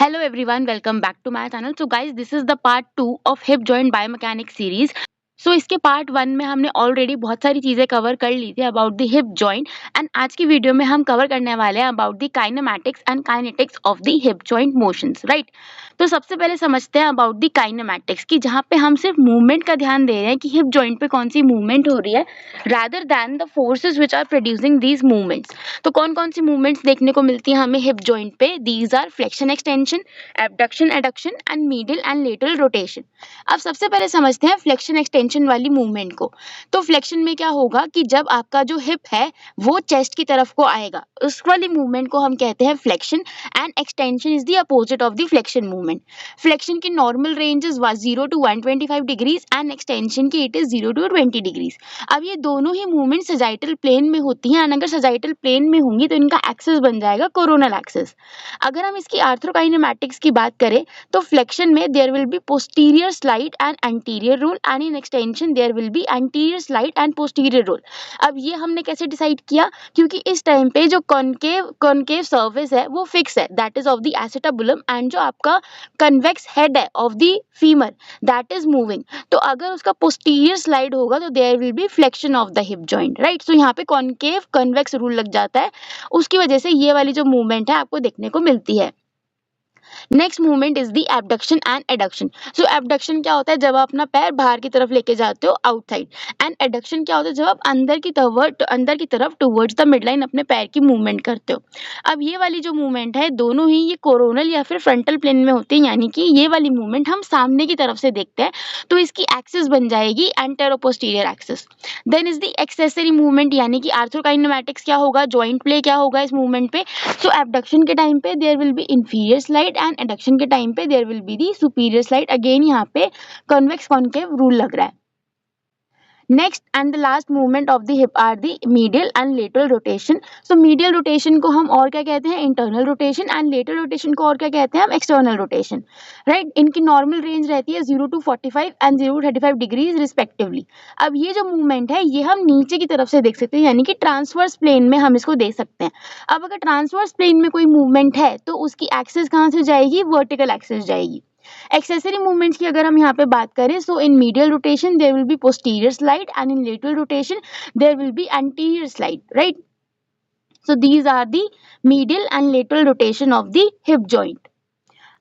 Hello everyone, welcome back to my channel. So guys, this is the part 2 of hip joint biomechanics series. So इसके part 1 में हमने already बहुत सारी चीजें cover कर ली थी about the hip joint and आज की वीडियो में हम कवर करने वाले हैं about the kinematics and kinetics of the hip joint motions, right. तो सबसे पहले समझते हैं अबाउट द काइनेमैटिक्स की, जहाँ पे हम सिर्फ मूवमेंट का ध्यान दे रहे हैं कि हिप जॉइंट पे कौन सी मूवमेंट हो रही है rather than the forces which are producing these movements. तो कौन कौन सी मूवमेंट्स देखने को मिलती हैं हमें हिप जॉइंट पे? These are flexion extension, abduction adduction and medial and lateral rotation. अब सबसे पहले समझते हैं फ्लेक्शन एक्सटेंशन वाली मूवमेंट को। तो फ्लेक्शन में क्या होगा कि जब आपका जो हिप है वो चेस्ट की तरफ को आएगा, उस वाली मूवमेंट को हम कहते हैं flexion and extension is the opposite of the flexion movement. Flexion की normal range is 0 to 125 degrees and extension की इट इज 0 to 20 डिग्रीज। अब ये दोनों ही मूवमेंट सजाइटल प्लेन में होती हैं, अगर सजाइटल प्लेन में होंगी तो इनका एक्सिस बन जाएगा कोरोनल एक्सिस। अगर हम इसकी आर्थ्रोकाइनेमैटिक्स की बात करें तो फ्लेक्शन में there will be posterior slide and anterior roll and in extension there will be anterior slide and posterior roll. अब ये हमने कैसे डिसाइड किया? क्योंकि इस टाइम पे जो कॉनकेव सर्फेस है वो फिक्स है, that is of the acetabulum, and जो आपका कन्वेक्स हेड है of the femur that is moving. तो अगर उसका पोस्टीरियर स्लाइड होगा तो there will be flexion of the hip joint, right. So यहाँ पे कॉनकेव कन्वेक्स रूल लग जाता है, उसकी वजह से ये वाली जो मूवमेंट है आपको देखने को मिलती है। Next movement is the abduction and adduction. So abduction क्या होता है? जब आप अपना पैर बाहर की तरफ लेके जाते हो आउटसाइड, एंड एडक्शन क्या होता है? जब आप अंदर की तरफ टुवर्ड्स द मिड लाइन अपने पैर की मूवमेंट करते हो। अब ये वाली जो मूवमेंट है दोनों ही ये कोरोनल या फिर फ्रंटल प्लेन में होती है, यानी कि ये वाली मूवमेंट हम सामने की तरफ से देखते हैं तो इसकी एक्सिस बन जाएगी antero posterior axis. Then is the accessory movement, यानी कि आर्थ्रोकाइनेमैटिक्स क्या होगा, जॉइंट प्ले क्या होगा इस मूवमेंट पे। सो एबडक्शन के टाइम पे there will be inferior slide and adduction के टाइम पे there will be the superior slide. Again यहाँ पे कॉन्वेक्स कॉनकेव रूल लग रहा है। Next and the last movement of the hip are the medial and lateral rotation. So medial rotation को हम और क्या कहते हैं? Internal rotation, and lateral rotation को और क्या कहते हैं? हम एक्सटर्नल रोटेशन, राइट। इनकी नॉर्मल रेंज रहती है 0 to 45 and 0 to 35 degrees respectively. अब ये जो मूवमेंट है ये हम नीचे की तरफ से देख सकते हैं, यानी कि ट्रांसवर्स प्लेन में हम इसको देख सकते हैं। अब अगर ट्रांसवर्स प्लेन में कोई मूवमेंट है तो उसकी एक्सिस कहाँ से जाएगी? वर्टिकल एक्सिस जाएगी। एक्सेसरी मूवमेंट्स की अगर हम यहाँ पे बात करें, so in medial rotation there will be posterior slide and in lateral rotation there will be anterior slide, right. So these are the medial and lateral rotation of the hip joint.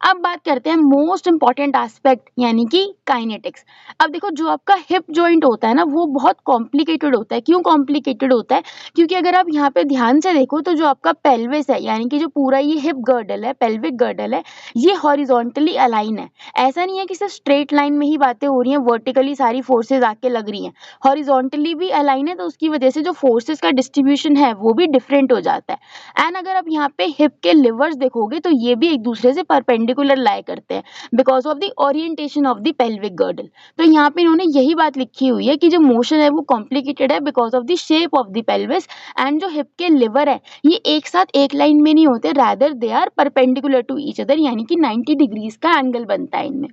अब बात करते हैं most important aspect, यानी कि kinetics. अब देखो जो आपका हिप जॉइंट होता है ना वो बहुत कॉम्प्लिकेटेड होता है। क्यों कॉम्प्लिकेटेड होता है? क्योंकि अगर आप यहाँ पे ध्यान से देखो तो जो आपका पेल्विस है, यानी कि जो पूरा ये हिप गर्डल है, पेल्विक गर्डल है, ये हॉरिजॉन्टली अलाइन है। ऐसा नहीं है कि सिर्फ स्ट्रेट लाइन में ही बातें हो रही हैं, वर्टिकली सारी फोर्सेज आके लग रही हैं, हॉरिजॉन्टली भी अलाइन है, तो उसकी वजह से जो फोर्सेज का डिस्ट्रीब्यूशन है वो भी डिफरेंट हो जाता है। एंड अगर आप यहाँ पे हिप के लिवर्स देखोगे तो ये भी एक दूसरे से परपेंडिकुलर लाई करते हैं because of the orientation of the pelvic girdle. तो यहाँ पे इन्होंने यही बात लिखी हुई है कि जो मोशन है वो कॉम्प्लिकेटेड है because of the shape of the pelvis, and जो हिप के लिवर है ये एक साथ एक लाइन में नहीं होते, rather they are perpendicular to each other, यानी कि 90 डिग्रीज का एंगल बनता है इनमें।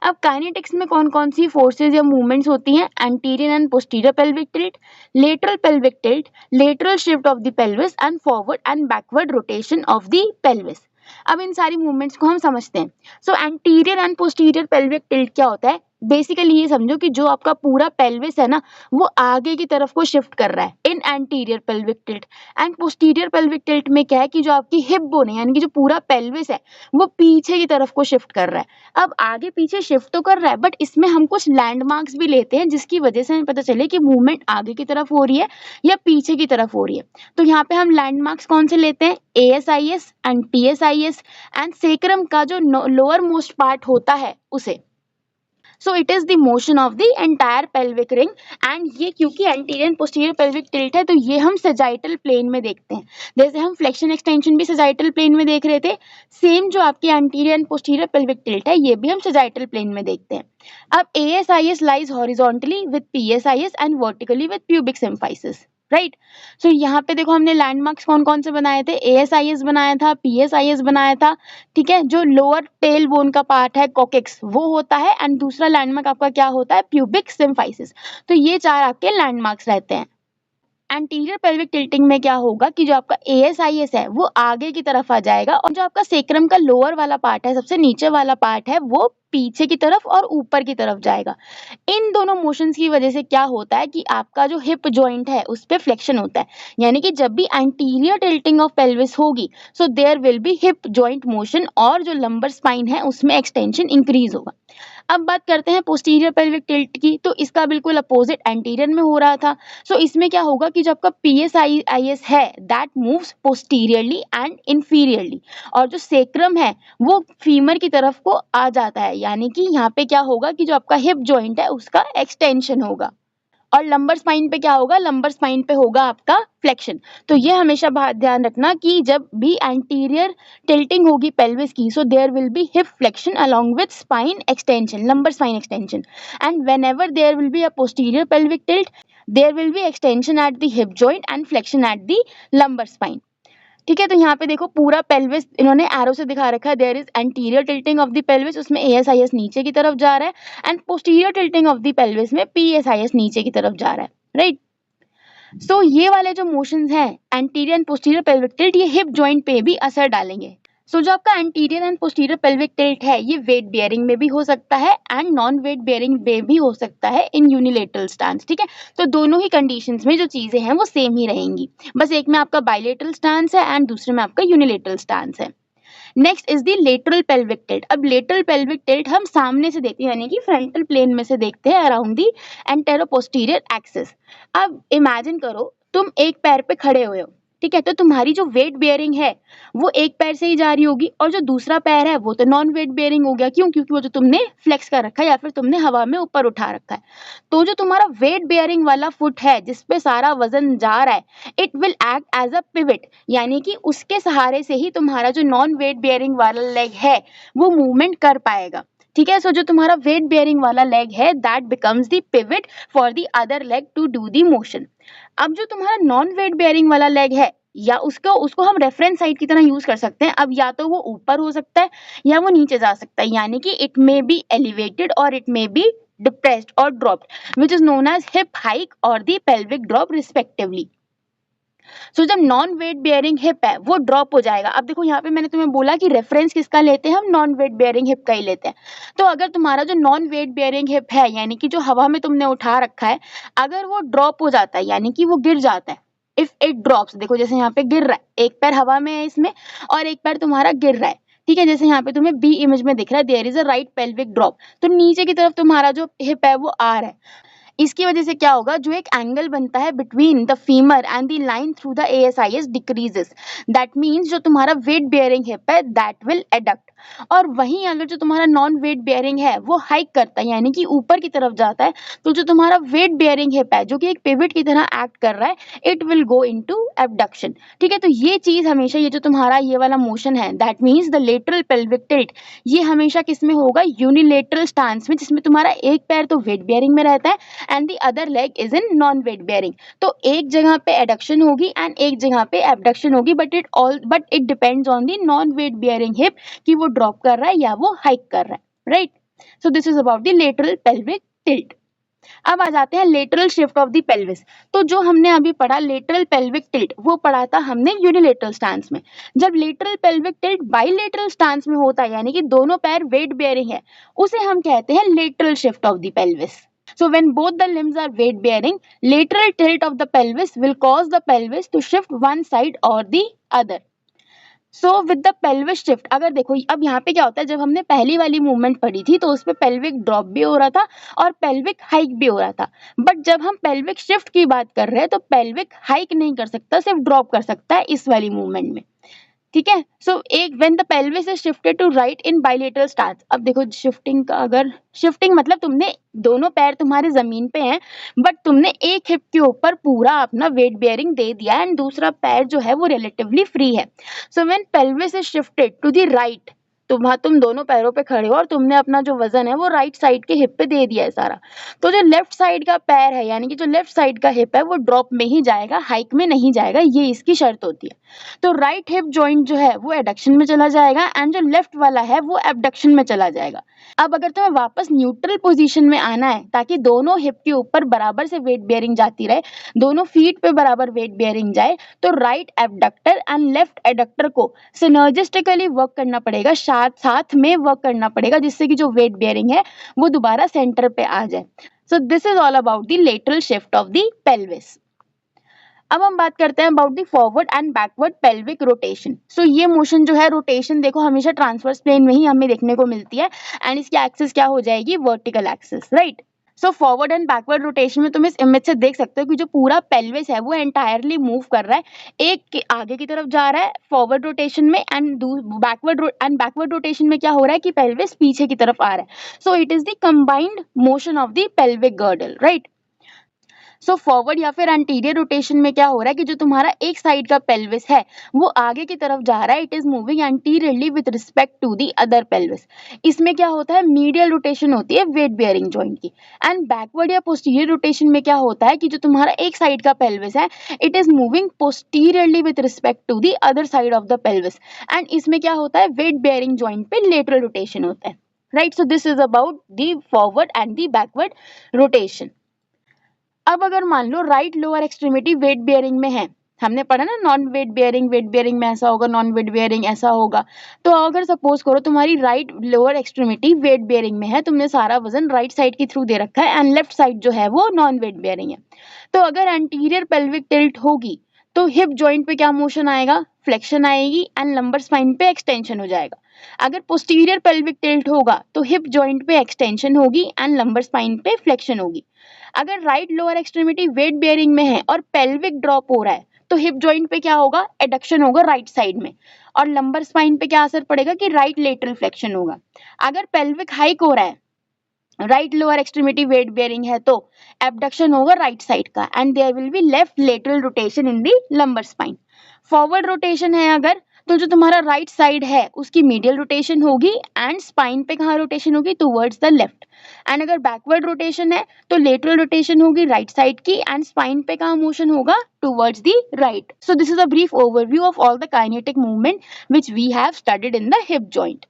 अब काइनेटिक्स में कौन कौन सी फोर्सेज या मूवमेंट्स होती हैं? Anterior and posterior pelvic tilt, lateral pelvic tilt, lateral shift of the pelvis and forward and backward rotation of the pelvis. अब इन सारी मूवमेंट्स को हम समझते हैं। सो anterior and posterior pelvic tilt क्या होता है? बेसिकली ये समझो कि जो आपका पूरा पेल्विस है ना वो आगे की तरफ को शिफ्ट कर रहा है in anterior pelvic tilt, and posterior pelvic tilt में क्या है कि जो आपकी हिप बोन है, यानी कि जो पूरा पेल्विस है वो पीछे की तरफ को शिफ्ट कर रहा है। अब आगे पीछे शिफ्ट तो कर रहा है बट इसमें हम कुछ लैंडमार्क्स भी लेते हैं जिसकी वजह से हमें पता चले कि मूवमेंट आगे की तरफ हो रही है या पीछे की तरफ हो रही है। तो यहाँ पे हम लैंडमार्क्स कौन से लेते हैं? ASIS and TSIS and sacrum का जो लोअर मोस्ट पार्ट होता है उसे। So it is the motion of the entire pelvic ring, and ये क्योंकि anterior and posterior pelvic tilt है तो ये हम सजाइटल प्लेन में देखते हैं। जैसे हम फ्लेक्शन एक्सटेंशन भी सजाइटल प्लेन में देख रहे थे, सेम जो आपकी anterior and posterior pelvic tilt है ये भी हम सजाइटल प्लेन में देखते हैं। अब ASIS lies horizontally with PSIS and vertically with pubic symphysis, right. So यहाँ पे देखो हमने लैंडमार्क्स कौन कौन से बनाए थे? ASIS बनाया था, PSIS बनाया था, ठीक है। जो लोअर टेल बोन का पार्ट है कॉकेक्स वो होता है, एंड दूसरा लैंडमार्क आपका क्या होता है? Pubic symphysis. तो ये चार आपके लैंडमार्क्स रहते हैं। एंटीरियर पेल्विक टिल्टिंग में क्या होगा कि जो आपका ASIS है वो आगे की तरफ आ जाएगा और जो आपका सेक्रम का लोअर वाला पार्ट है, सबसे नीचे वाला पार्ट है, वो पीछे की तरफ और ऊपर की तरफ जाएगा। इन दोनों मोशंस की वजह से क्या होता है कि आपका जो हिप जॉइंट है उस पे फ्लेक्शन होता है, यानी कि जब भी एंटीरियर टिल्टिंग ऑफ पेल्विस होगी so there will be hip joint motion और जो लंबर स्पाइन है उसमें एक्सटेंशन इंक्रीज होगा। अब बात करते हैं पोस्टीरियर पेल्विक टिल्ट की, तो इसका बिल्कुल अपोजिट एंटीरियर में हो रहा था। सो इसमें क्या होगा कि जो आपका PSIS है that moves posteriorly and inferiorly और जो सेक्रम है वो फीमर की तरफ को आ जाता है, यानी कि यहाँ पे क्या होगा कि जो आपका हिप जॉइंट है उसका एक्सटेंशन होगा। और लंबर स्पाइन पे क्या होगा, लंबर स्पाइन पे होगा आपका फ्लेक्शन। तो ये हमेशा ध्यान रखना कि जब भी एंटीरियर टिल्टिंग होगी पेल्विस की so there will be hip flexion along with spine extension, lumbar spine extension, and whenever there will be a posterior pelvic tilt there will be extension at the hip joint and flexion at the lumbar spine. ठीक है, तो यहाँ पे देखो पूरा pelvis इन्होंने arrow से दिखा रखा है। There is anterior tilting of the pelvis, उसमें ASIS नीचे की तरफ जा रहा है, and posterior tilting of the pelvis में PSIS नीचे की तरफ जा रहा है, राइट। सो ये वाले जो मोशंस हैं anterior and posterior pelvic tilt ये हिप जॉइंट पे भी असर डालेंगे। जो आपका anterior and posterior pelvic tilt है ये वेट बेयरिंग में भी हो सकता है एंड नॉन वेट बेयरिंग में भी हो सकता है इन यूनिलेटरल स्टांस। ठीक है, तो दोनों ही कंडीशंस में जो चीजें हैं वो सेम ही रहेंगी, बस एक में आपका बायलेटरल स्टांस है एंड दूसरे में आपका यूनिलेटरल स्टांस है। Next is the lateral pelvic tilt. अब लेटरल पेल्विक टिल्ट हम सामने से देखते हैं, यानी कि फ्रंटल प्लेन में से देखते हैं around the antero posterior axis. अब इमेजिन करो तुम एक पैर पे खड़े हुए हो, ठीक है, तो तुम्हारी जो वेट बेयरिंग है वो एक पैर से ही जा रही होगी और जो दूसरा पैर है वो तो नॉन वेट बेयरिंग हो गया। क्यों? क्योंकि वो जो तुमने फ्लेक्स कर रखा है या फिर तुमने हवा में ऊपर उठा रखा है। तो जो तुम्हारा वेट बेयरिंग वाला फुट है जिसपे सारा वजन जा रहा है it will act as a pivot, यानी कि उसके सहारे से ही तुम्हारा जो नॉन वेट बेयरिंग वाला लेग है वो मूवमेंट कर पाएगा। ठीक है, सो जो तुम्हारा वेट बेयरिंग वाला लेग है that becomes the pivot for the other leg to do the motion. अब जो तुम्हारा नॉन वेट बेयरिंग वाला लेग है या उसको हम रेफरेंस साइड की तरह यूज कर सकते हैं। अब या तो वो ऊपर हो सकता है या वो नीचे जा सकता है, यानी कि इट मे बी एलिवेटेड और it may be depressed or dropped, which is known as hip hike or the pelvic drop respectively. सो जब नॉन वेट बेयरिंग हिप है वो ड्रॉप हो जाएगा। अब देखो यहाँ पे मैंने तुम्हें बोला कि रेफरेंस किसका लेते हैं, हम नॉन वेट बेयरिंग हिप का ही लेते हैं। तो अगर तुम्हारा जो नॉन वेट बेयरिंग हिप है यानी कि जो हवा में तुमने उठा रखा है अगर वो ड्रॉप हो जाता है यानी कि वो गिर जाता है, इफ इट ड्रॉप्स, देखो जैसे यहाँ पे गिर रहा है, एक पैर हवा में है इसमें और एक पैर तुम्हारा गिर रहा है। ठीक है, जैसे यहाँ पे तुम्हें बी इमेज में दिख रहा है there is a right pelvic drop, तो नीचे की तरफ तुम्हारा जो हिप है वो आ रहा है। इसकी वजह से क्या होगा, जो एक एंगल बनता है between the femur and the line through the ASIS decreases, that means जो तुम्हारा वेट बेयरिंग हिप है दैट विल एडक्ट। और वहीं अगर जो तुम्हारा नॉन वेट बेयरिंग है वो हाइक करता है यानी कि ऊपर की तरफ जाता है, तो जो तुम्हारा वेट बेयरिंग हिप है जो कि एक पिवट की तरह एक्ट कर रहा है it will go into abduction. ठीक है, तो ये चीज हमेशा ये जो तुम्हारा ये वाला मोशन है that means the lateral pelvic tilt ये हमेशा किस में होगा, यूनिलेटरल स्टांस में, जिसमें तुम्हारा एक पैर तो वेट बेयरिंग में रहता है and the other leg is in non weight bearing. तो एक जगह पे एडक्शन होगी एंड एक जगह पे एबडक्शन होगी, but it depends on the non weight bearing hip कि वो ड्रॉप कर रहा है या वो हाइक कर रहा है, right. So this is about the lateral pelvic tilt. अब आ जाते हैं lateral shift of the pelvis. तो जो हमने अभी पढ़ा लेटरल पेल्विक टिल्ट वो पढ़ा था हमने यूनिलेटरल स्टांस में। जब lateral pelvic tilt bilateral stance में होता है यानी कि दोनों पैर वेट बेयरिंग है उसे हम कहते हैं lateral shift of the pelvis. So when both the limbs are weight bearing, lateral tilt of the pelvis will cause the pelvis to shift one side or the other. So with the pelvis shift, अगर देखो अब यहाँ पे क्या होता है, जब हमने पहली वाली मूवमेंट पढ़ी थी तो उसपे पेल्विक ड्रॉप भी हो रहा था और पेल्विक हाइक भी हो रहा था, बट जब हम पेल्विक शिफ्ट की बात कर रहे हैं तो पेल्विक हाइक नहीं कर सकता, सिर्फ ड्रॉप कर सकता है इस वाली मूवमेंट में। ठीक है, सो एक when the pelvis is shifted to right in bilateral stance. अब देखो शिफ्टिंग का, अगर शिफ्टिंग मतलब तुमने दोनों पैर तुम्हारे जमीन पे हैं बट तुमने एक हिप के ऊपर पूरा अपना वेट बेयरिंग दे दिया एंड दूसरा पैर जो है वो रिलेटिवली फ्री है। So when pelvis is shifted to the right तुम दोनों पैरों पे खड़े हो और तुमने अपना जो वजन है वो राइट साइड के हिप पे दे दिया है सारा, तो जो लेफ्ट साइड का पैर है यानी कि जो लेफ्ट साइड का हिप है वो ड्रॉप में ही जाएगा, हाइक में नहीं जाएगा, ये इसकी शर्त होती है। तो राइट हिप जॉइंट जो है वो एडक्शन में चला जाएगा एंड जो लेफ्ट वाला है वो एबडक्शन में चला जाएगा। अब अगर तुम्हें वापस न्यूट्रल पोजीशन में आना है ताकि दोनों हिप के ऊपर बराबर से वेट बेयरिंग जाती रहे, दोनों फीट पे बराबर वेट बेयरिंग जाए, तो right abductor and left adductor को सिनर्जिस्टिकली वर्क करना पड़ेगा, साथ साथ में वर्क करना पड़ेगा, जिससे कि जो वेट बेयरिंग है वो दोबारा सेंटर पे आ जाए। So this is all about the lateral shift of the pelvis. अब हम बात करते हैं about the forward and backward pelvic rotation. So ये मोशन जो है, रोटेशन देखो हमेशा ट्रांसवर्स प्लेन में ही हमें देखने को मिलती है एंड इसकी एक्सिस क्या हो जाएगी, vertical axis, right. So forward and backward rotation में तुम इस इमेज से देख सकते हो कि जो पूरा पेल्विस है वो एंटायरली मूव कर रहा है, एक के आगे की तरफ जा रहा है फॉरवर्ड रोटेशन में एंड बैकवर्ड रोटेशन में क्या हो रहा है कि पेल्विस पीछे की तरफ आ रहा है। So it is the combined motion of the pelvic girdle, right. So forward या फिर एंटीरियर रोटेशन में क्या हो रहा है कि जो तुम्हारा एक साइड का पेल्विस है वो आगे की तरफ जा रहा है, it is moving anteriorly with respect to the other pelvis. इसमें क्या होता है, मीडियल रोटेशन होती है वेट बेयरिंग जॉइंट की। एंड बैकवर्ड या पोस्टीरियर रोटेशन में क्या होता है कि जो तुम्हारा एक साइड का पेल्विस है it is moving posteriorly with respect to the other side of the pelvis, and इसमें क्या होता है, वेट बेयरिंग जॉइंट पे लेटरल रोटेशन होता है, right. So this is about the forward and the backward rotation. अब अगर मान लो right lower extremity weight bearing में है, हमने पढ़ा ना नॉन वेट बेयरिंग में ऐसा होगा, नॉन वेट बेयरिंग ऐसा होगा। तो अगर सपोज करो तुम्हारी right lower extremity weight bearing में है, तुमने सारा वजन राइट साइड के थ्रू दे रखा है एंड लेफ्ट साइड जो है वो नॉन वेट बेयरिंग है, तो अगर एंटीरियर पेल्विक टिल्ट होगी तो हिप जॉइंट पे क्या मोशन आएगा, फ्लेक्शन आएगी एंड लंबर स्पाइन पे एक्सटेंशन हो जाएगा। अगर पोस्टीरियर पेल्विक टिल्ट होगा तो हिप जॉइंट पे एक्सटेंशन होगी एंड लंबर स्पाइन पे फ्लेक्शन होगी। अगर right lower extremity weight bearing में है और पेल्विक ड्रॉप हो रहा है तो हिप जॉइंट पे क्या होगा, एडक्शन होगा राइट साइड में, और लंबर स्पाइन पे क्या असर पड़ेगा कि राइट लेटरल फ्लेक्शन होगा। अगर पेल्विक हाइक हो रहा है, right lower extremity weight bearing है, तो एबडक्शन होगा राइट साइड का and there will be left lateral rotation in the lumbar spine. Forward rotation है अगर, तो जो तुम्हारा राइट साइड है उसकी मीडियल रोटेशन होगी एंड स्पाइन पे कहाँ रोटेशन होगी, टुवर्ड्स द लेफ्ट। एंड अगर बैकवर्ड रोटेशन है तो लेटरल रोटेशन होगी राइट साइड की एंड स्पाइन पे कहाँ मोशन होगा, towards the right. So this is a brief overview of all the kinetic movement which we have studied in the hip joint.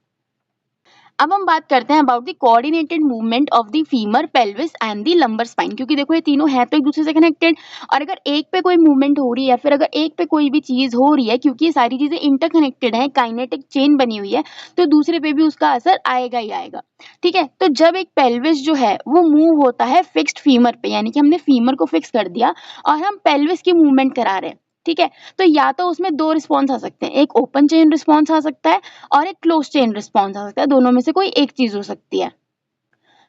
अब हम बात करते हैं about the coordinated movement of the femur, pelvis and the lumbar spine, क्योंकि देखो ये तीनों है तो एक दूसरे से कनेक्टेड, और अगर एक पे कोई मूवमेंट हो रही है या फिर अगर एक पे कोई भी चीज हो रही है, क्योंकि ये सारी चीजें इंटरकनेक्टेड है, काइनेटिक चेन बनी हुई है, तो दूसरे पे भी उसका असर आएगा ही आएगा, ठीक है। तो जब एक पेल्विस जो है वो मूव होता है फिक्स्ड फीमर पे, यानी कि हमने फीमर को फिक्स कर दिया और हम पेल्विस की मूवमेंट करा रहे हैं, ठीक है, तो या तो उसमें दो रिस्पॉन्स आ सकते हैं, एक ओपन चेन रिस्पॉन्स आ सकता है और एक क्लोज चेन रिस्पॉन्स आ सकता है, दोनों में से कोई एक चीज हो सकती है।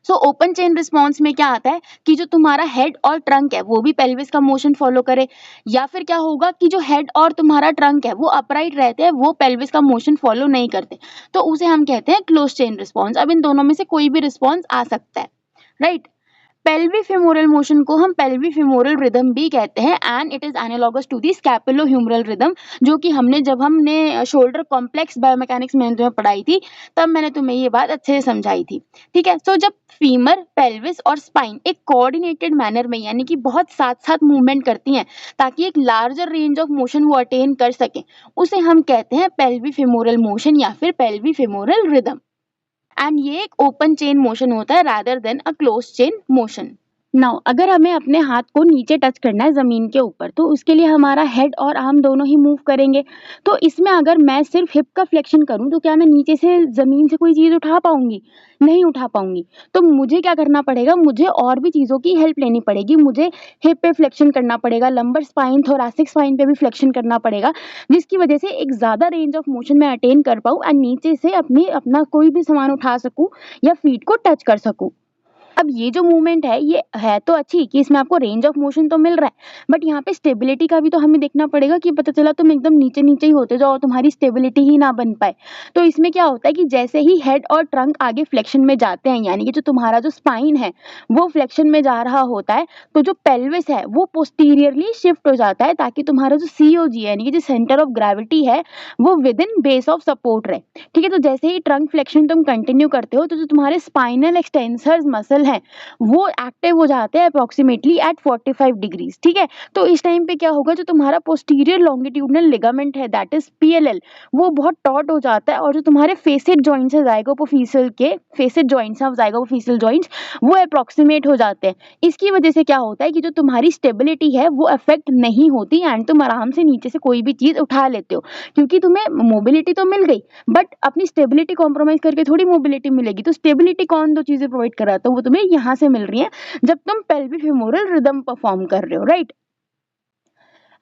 सो ओपन चेन रिस्पॉन्स में क्या आता है कि जो तुम्हारा हेड और ट्रंक है वो भी पेल्विस का मोशन फॉलो करे, या फिर क्या होगा कि जो हेड और तुम्हारा ट्रंक है वो अपराइट रहते हैं, वो पेल्विस का मोशन फॉलो नहीं करते, तो उसे हम कहते हैं क्लोज चेन रिस्पॉन्स। अब इन दोनों में से कोई भी रिस्पॉन्स आ सकता है, राइट। पेल्वी फेमोरल मोशन को हम पेल्वी फेमोरल रिदम भी कहते हैं and it is analogous to the scapulohumeral rhythm, जो कि जब हमने शोल्डर कॉम्प्लेक्स बायोमैकेनिक्स में तुम्हें पढ़ाई थी तब मैंने तुम्हें ये बात अच्छे से समझाई थी, ठीक है। सो जब फीमर, पेल्विस और स्पाइन एक कोऑर्डिनेटेड मैनर में यानी कि बहुत साथ साथ मूवमेंट करती हैं ताकि एक लार्जर रेंज ऑफ मोशन वो अटेन कर सकें, उसे हम कहते हैं पेल्वी फेमोरल मोशन या फिर पेल्वी फेमोरल रिदम। एंड ये एक ओपन चेन मोशन होता है rather than a close chain motion. Now अगर हमें अपने हाथ को नीचे टच करना है जमीन के ऊपर, तो उसके लिए हमारा हेड और आर्म दोनों ही मूव करेंगे। तो इसमें अगर मैं सिर्फ हिप का फ्लेक्शन करूं तो क्या मैं नीचे से जमीन से कोई चीज उठा पाऊंगी, नहीं उठा पाऊंगी। तो मुझे क्या करना पड़ेगा, मुझे और भी चीजों की हेल्प लेनी पड़ेगी, मुझे हिप पे फ्लेक्शन करना पड़ेगा, लंबर स्पाइन, थोरैसिक स्पाइन पे भी फ्लेक्शन करना पड़ेगा, जिसकी वजह से एक ज्यादा रेंज ऑफ मोशन में अटेन कर पाऊं एंड नीचे से अपना कोई भी सामान उठा सकूं या फीट को टच कर सकूं। अब ये जो मूवमेंट है ये है तो अच्छी कि इसमें आपको रेंज ऑफ मोशन तो मिल रहा है, बट यहाँ पे स्टेबिलिटी का भी तो हमें देखना पड़ेगा कि पता चला तुम एकदम नीचे-नीचे ही होते जाओ और तुम्हारी स्टेबिलिटी ही ना बन पाए। तो इसमें क्या होता है कि जैसे ही हेड और ट्रंक आगे फ्लेक्शन में जाते हैं, यानी कि जो तुम्हारा जो स्पाइन है वो फ्लेक्शन में जा रहा होता है, तो जो पेल्विस है वो पोस्टीरियरली शिफ्ट हो जाता है ताकि तुम्हारा जो सीओजी यानी कि जो सेंटर ऑफ ग्रेविटी है वो with in base of support रहे। ठीक है, तो जैसे ही ट्रंक फ्लेक्शन तुम कंटिन्यू करते हो तो जो तुम्हारे स्पाइनल एक्सटेंसर्स मसल हैं वो एक्टिव हो जाते हैं अप्रोक्सीमेटली एट 45 डिग्रीज। ठीक है, तो इस टाइम पे क्या होगा, जो तुम्हारा पोस्टीरियर लॉन्गिट्यूडनल लिगामेंट है दैट इज पीएलएल वो बहुत टॉट हो जाता है, और जो तुम्हारे फेसेट जॉइंट्स है ज़ाइगोपोफिशियल के फेसेट जॉइंट्स हैं ज़ाइगोपोफिशियल जॉइंट्स वो अप्रोक्सीमेट हो जाते हैं। इसकी वजह से क्या होता है कि जो तुम्हारी स्टेबिलिटी है वो अफेक्ट नहीं होती एंड तुम आराम से नीचे से कोई भी चीज उठा लेते हो, क्योंकि तुम्हें मोबिलिटी तो मिल गई बट अपनी स्टेबिलिटी कॉम्प्रोमाइज करके थोड़ी मोबिलिटी मिलेगी। तो स्टेबिलिटी कौन दो चीजें प्रोवाइड कर रहा है, तो वो तुम्हें यहाँ से मिल रही है जब तुम पेल्विक फेमोरल रिदम परफॉर्म कर रहे हो, राइट।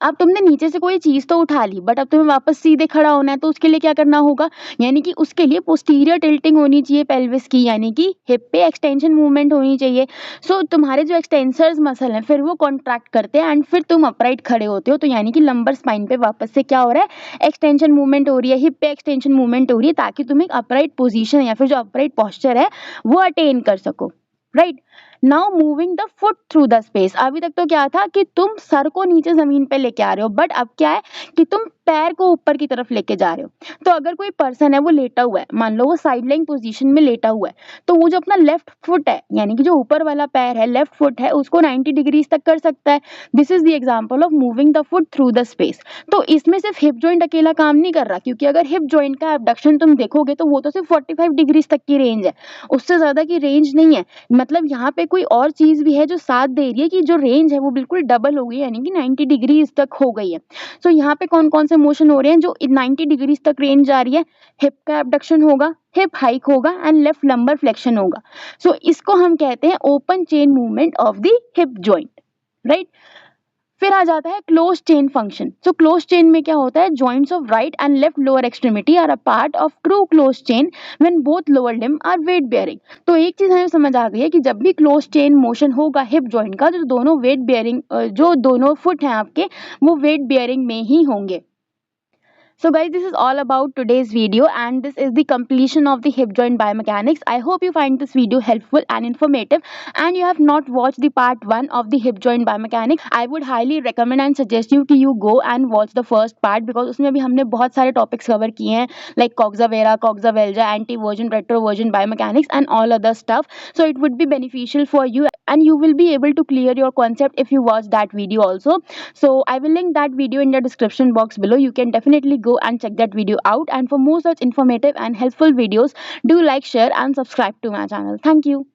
अब तुमने नीचे से कोई चीज तो उठा ली बट अब तुम्हें वापस सीधे खड़ा होना है, तो उसके लिए क्या करना होगा, यानी कि उसके लिए पोस्टीरियर टिल्टिंग होनी चाहिए पेल्विस की, यानी कि हिप पे एक्सटेंशन मूवमेंट होनी चाहिए। सो तुम्हारे जो एक्सटेंसर्स मसल हैं फिर वो कॉन्ट्रैक्ट करते हैं एंड फिर तुम अपराइट खड़े होते हो, तो यानी कि लंबर स्पाइन पे वापस से क्या हो रहा है, एक्सटेंशन मूवमेंट हो रही है, हिप पे एक्सटेंशन मूवमेंट हो रही है ताकि तुम एक अपराइट पोजिशन या फिर जो अपराइट पॉस्चर है वो अटेन कर सको, right. Now moving the foot through the space. अभी तक तो क्या था कि तुम सर को नीचे जमीन पे लेके आ रहे हो, बट अब क्या है कि तुम पैर को ऊपर की तरफ लेके जा रहे हो। तो अगर कोई पर्सन है वो लेटा हुआ है, मान लो वो साइड लाइन पोजीशन में लेटा हुआ है, तो वो जो अपना लेफ्ट फुट है यानी कि जो ऊपर वाला पैर है लेफ्ट फुट है उसको 90 डिग्रीज तक कर सकता है। This is the example of moving the foot through the space. तो इसमें सिर्फ हिप जॉइंट अकेला काम नहीं कर रहा, क्योंकि अगर हिप जॉइंट का एबडक्शन तुम देखोगे तो वो तो सिर्फ 45 डिग्रीज तक की रेंज है, उससे ज्यादा की रेंज नहीं है। मतलब यहाँ पे कोई और चीज भी है जो साथ दे रही है कि जो रेंज है वो बिल्कुल डबल हो गई, यानी कि 90 डिग्रीज तक हो गई है। सो यहाँ पे कौन कौन से मोशन हो रहे हैं जो 90 डिग्रीज तक रेंज जा रही है, हिप का एबडक्शन होगा, हिप हाइक होगा एंड लेफ्ट लंबर फ्लेक्शन होगा। सो इसको हम कहते हैं open chain movement of the hip joint, right. फिर आ जाता है close chain function. So close chain में क्या होता है, joints of right and left lower extremity are a part of true close chain when both lower limb are weight bearing. तो एक चीज हमें समझ आ गई है कि जब भी क्लोज चेन मोशन होगा हिप जॉइंट का, तो दोनों वेट बेयरिंग जो दोनों फुट हैं आपके वो वेट बेयरिंग में ही होंगे। So guys, this is all about today's video and this is the completion of the hip joint biomechanics. I hope you find this video helpful and informative and you have not watched the part 1 of the hip joint biomechanics. I would highly recommend and suggest you कि you go and watch the first part because उसमें भी हमने बहुत सारे topics cover किए हैं like coxa vara, coxa velja, anteversion, retroversion biomechanics and all other stuff. So it would be beneficial for you and you will be able to clear your concept if you watch that video also. So I will link that video in the description box below. You can definitely go and check that video out, and for more such informative and helpful videos do like, share and subscribe to my channel. Thank you.